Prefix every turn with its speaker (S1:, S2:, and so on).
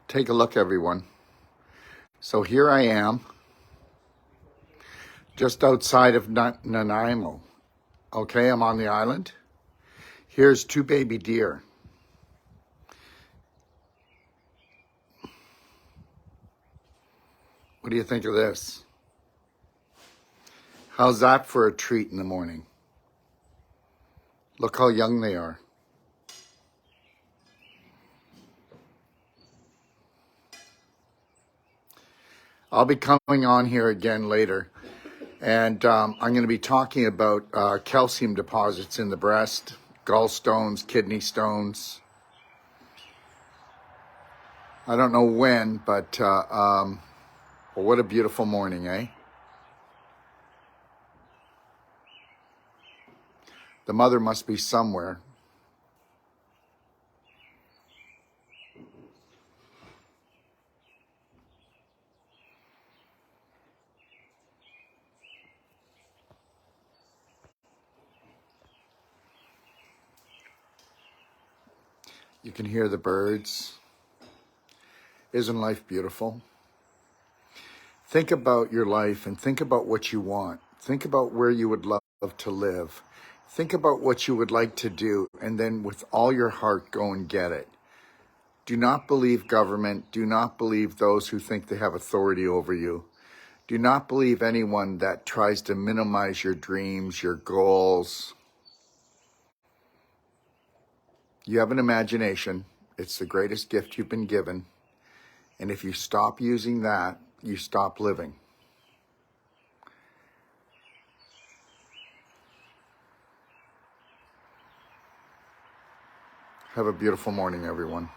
S1: Take a look, everyone. So here I am, just outside of Nanaimo. Okay, I'm on the island. Here's two baby deer. What do you think of this? How's that for a treat in the morning? Look how young they are. I'll be coming on here again later, and I'm going to be talking about calcium deposits in the breast, gallstones, kidney stones. I don't know when, but well, what a beautiful morning, eh? The mother must be somewhere. You can hear the birds. Isn't life beautiful? Think about your life and think about what you want. Think about where you would love to live. Think about what you would like to do, and then with all your heart, go and get it. Do not believe government. Do not believe those who think they have authority over you. Do not believe anyone that tries to minimize your dreams, your goals. You have an imagination. It's the greatest gift you've been given. And if you stop using that, you stop living. Have a beautiful morning, everyone.